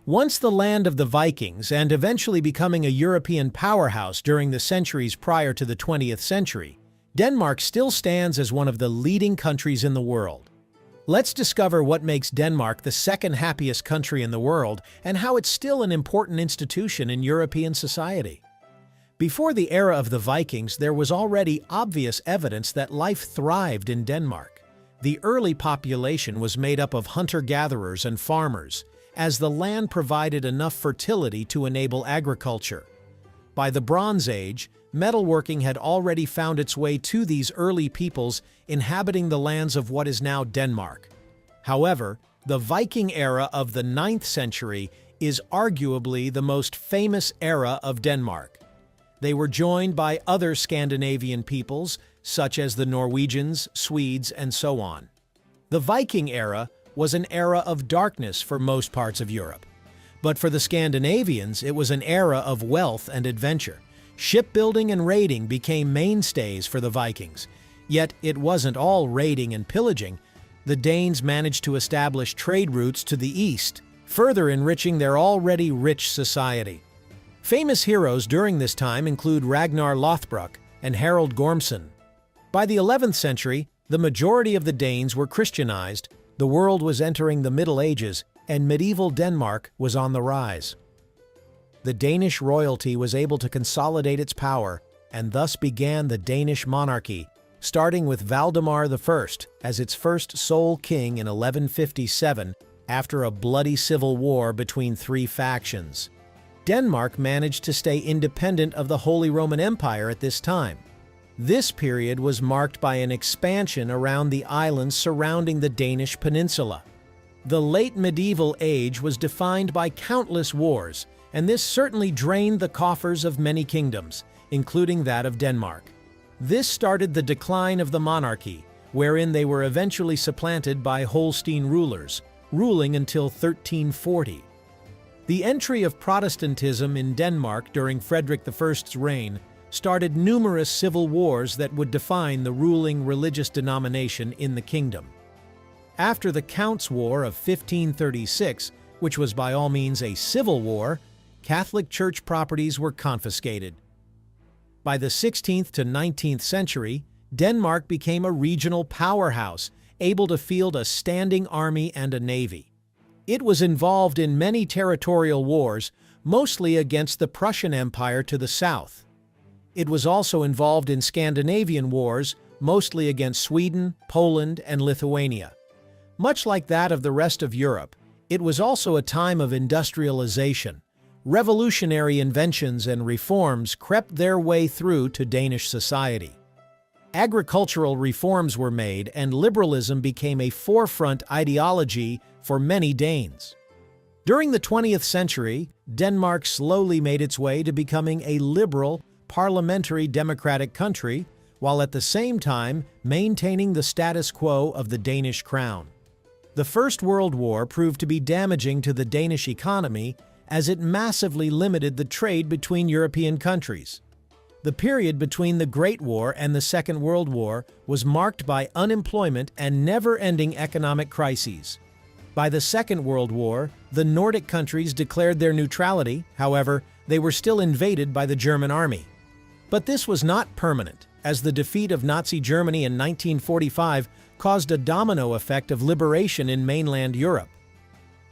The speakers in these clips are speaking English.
Once the land of the Vikings and eventually becoming a European powerhouse during the centuries prior to the 20th century, Denmark still stands as one of the leading countries in the world. Let's discover what makes Denmark the second happiest country in the world and how it's still an important institution in European society. Before the era of the Vikings, there was already obvious evidence that life thrived in Denmark. The early population was made up of hunter-gatherers and farmers, as the land provided enough fertility to enable agriculture. By the Bronze Age, metalworking had already found its way to these early peoples inhabiting the lands of what is now Denmark. However, the Viking era of the 9th century is arguably the most famous era of Denmark. They were joined by other Scandinavian peoples, such as the Norwegians, Swedes, and so on. The Viking era was an era of darkness for most parts of Europe. But for the Scandinavians, it was an era of wealth and adventure. Shipbuilding and raiding became mainstays for the Vikings. Yet it wasn't all raiding and pillaging. The Danes managed to establish trade routes to the east, further enriching their already rich society. Famous heroes during this time include Ragnar Lothbrok and Harald Gormson. By the 11th century, the majority of the Danes were Christianized. The world was entering the Middle Ages, and medieval Denmark was on the rise. The Danish royalty was able to consolidate its power, and thus began the Danish monarchy, starting with Valdemar I as its first sole king in 1157 after a bloody civil war between three factions. Denmark managed to stay independent of the Holy Roman Empire at this time. This period was marked by an expansion around the islands surrounding the Danish peninsula. The late medieval age was defined by countless wars, and this certainly drained the coffers of many kingdoms, including that of Denmark. This started the decline of the monarchy, wherein they were eventually supplanted by Holstein rulers, ruling until 1340. The entry of Protestantism in Denmark during Frederick I's reign started numerous civil wars that would define the ruling religious denomination in the kingdom. After the Counts' War of 1536, which was by all means a civil war, Catholic Church properties were confiscated. By the 16th to 19th century, Denmark became a regional powerhouse, able to field a standing army and a navy. It was involved in many territorial wars, mostly against the Prussian Empire to the south. It was also involved in Scandinavian wars, mostly against Sweden, Poland, and Lithuania. Much like that of the rest of Europe, it was also a time of industrialization. Revolutionary inventions and reforms crept their way through to Danish society. Agricultural reforms were made, and liberalism became a forefront ideology for many Danes. During the 20th century, Denmark slowly made its way to becoming a liberal, parliamentary democratic country, while at the same time maintaining the status quo of the Danish crown. The First World War proved to be damaging to the Danish economy as it massively limited the trade between European countries. The period between the Great War and the Second World War was marked by unemployment and never-ending economic crises. By the Second World War, the Nordic countries declared their neutrality. However, they were still invaded by the German army. But this was not permanent, as the defeat of Nazi Germany in 1945 caused a domino effect of liberation in mainland Europe.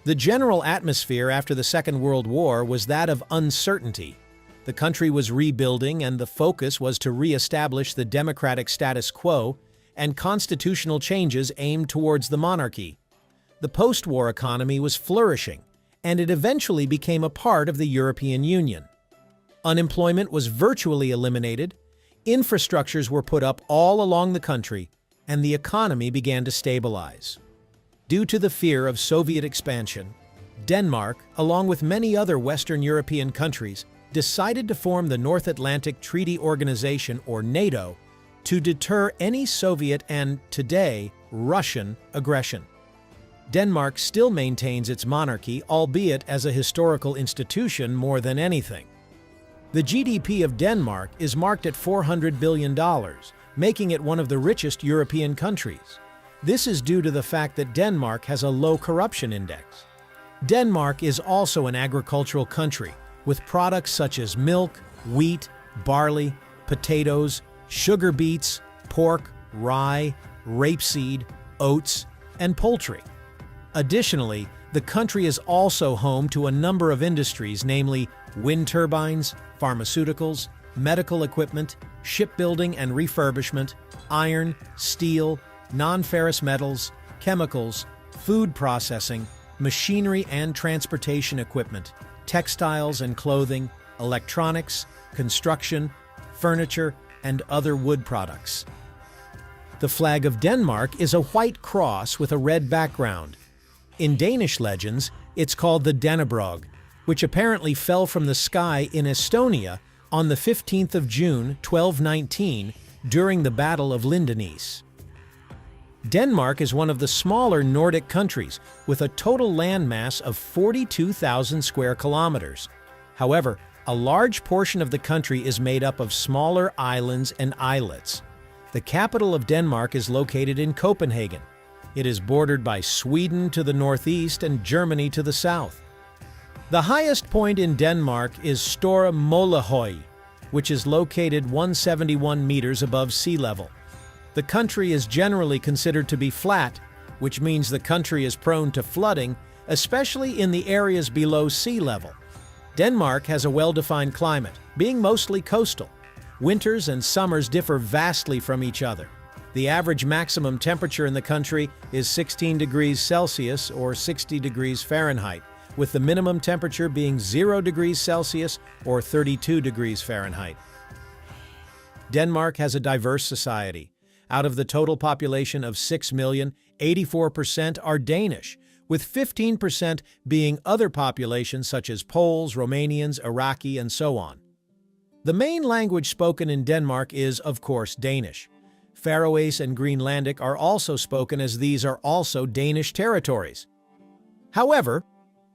The general atmosphere after the Second World War was that of uncertainty. The country was rebuilding, and the focus was to re-establish the democratic status quo and constitutional changes aimed towards the monarchy. The post-war economy was flourishing, and it eventually became a part of the European Union. Unemployment was virtually eliminated, infrastructures were put up all along the country, and the economy began to stabilize. Due to the fear of Soviet expansion, Denmark, along with many other Western European countries, decided to form the North Atlantic Treaty Organization, or NATO, to deter any Soviet and, today, Russian aggression. Denmark still maintains its monarchy, albeit as a historical institution more than anything. The GDP of Denmark is marked at $400 billion, making it one of the richest European countries. This is due to the fact that Denmark has a low corruption index. Denmark is also an agricultural country, with products such as milk, wheat, barley, potatoes, sugar beets, pork, rye, rapeseed, oats, and poultry. Additionally, the country is also home to a number of industries, namely wind turbines, pharmaceuticals, medical equipment, shipbuilding and refurbishment, iron, steel, non-ferrous metals, chemicals, food processing, machinery and transportation equipment, textiles and clothing, electronics, construction, furniture, and other wood products. The flag of Denmark is a white cross with a red background. In Danish legends, it's called the Dannebrog, which apparently fell from the sky in Estonia on the 15th of June, 1219, during the Battle of Lindesnes. Denmark is one of the smaller Nordic countries, with a total landmass of 42,000 square kilometers. However, a large portion of the country is made up of smaller islands and islets. The capital of Denmark is located in Copenhagen. It is bordered by Sweden to the northeast and Germany to the south. The highest point in Denmark is Store Mollehøj, which is located 171 meters above sea level. The country is generally considered to be flat, which means the country is prone to flooding, especially in the areas below sea level. Denmark has a well-defined climate, being mostly coastal. Winters and summers differ vastly from each other. The average maximum temperature in the country is 16 degrees Celsius or 60 degrees Fahrenheit, with the minimum temperature being 0 degrees Celsius or 32 degrees Fahrenheit. Denmark has a diverse society. Out of the total population of 6 million, 84% are Danish, with 15% being other populations such as Poles, Romanians, Iraqi, and so on. The main language spoken in Denmark is, of course, Danish. Faroese and Greenlandic are also spoken, as these are also Danish territories. However,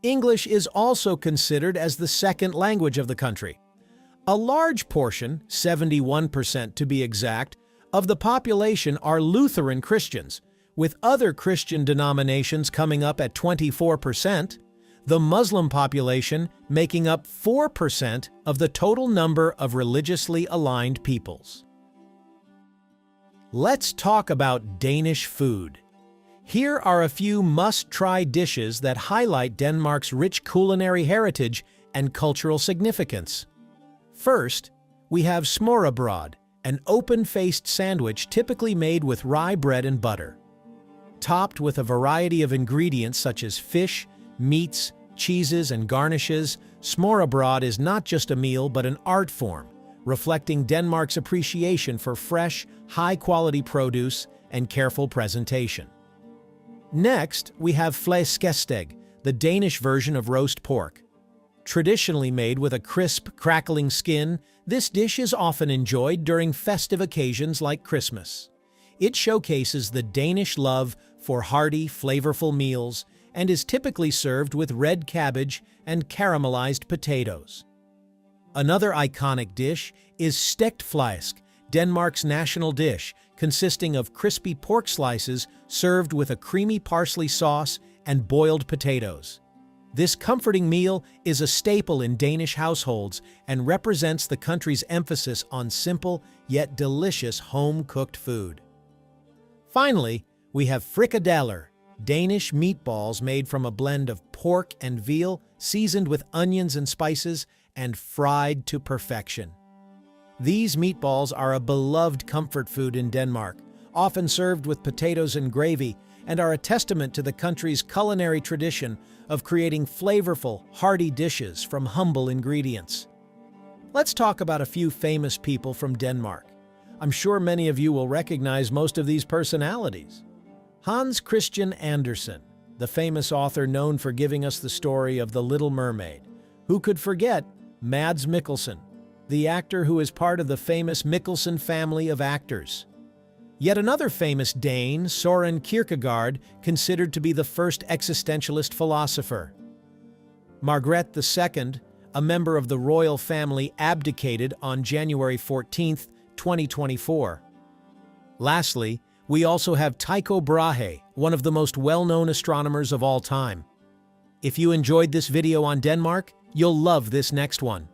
English is also considered as the second language of the country. A large portion, 71% to be exact, of the population are Lutheran Christians, with other Christian denominations coming up at 24%, the Muslim population making up 4% of the total number of religiously aligned peoples. Let's talk about Danish food. Here are a few must-try dishes that highlight Denmark's rich culinary heritage and cultural significance. First, we have smørrebrød, an open-faced sandwich typically made with rye bread and butter. Topped with a variety of ingredients such as fish, meats, cheeses, and garnishes, smørrebrød is not just a meal but an art form, reflecting Denmark's appreciation for fresh, high-quality produce and careful presentation. Next, we have flæskesteg, the Danish version of roast pork. Traditionally made with a crisp, crackling skin, this dish is often enjoyed during festive occasions like Christmas. It showcases the Danish love for hearty, flavorful meals and is typically served with red cabbage and caramelized potatoes. Another iconic dish is stegt flæsk, Denmark's national dish, consisting of crispy pork slices served with a creamy parsley sauce and boiled potatoes. This comforting meal is a staple in Danish households and represents the country's emphasis on simple yet delicious home-cooked food. Finally, we have frikadeller, Danish meatballs made from a blend of pork and veal, seasoned with onions and spices, and fried to perfection. These meatballs are a beloved comfort food in Denmark, often served with potatoes and gravy, and are a testament to the country's culinary tradition of creating flavorful, hearty dishes from humble ingredients. Let's talk about a few famous people from Denmark. I'm sure many of you will recognize most of these personalities. Hans Christian Andersen, the famous author known for giving us the story of The Little Mermaid. Who could forget Mads Mikkelsen, the actor who is part of the famous Mikkelsen family of actors? Yet another famous Dane, Søren Kierkegaard, considered to be the first existentialist philosopher. Margrethe II, a member of the royal family, abdicated on January 14, 2024. Lastly, we also have Tycho Brahe, one of the most well-known astronomers of all time. If you enjoyed this video on Denmark, you'll love this next one.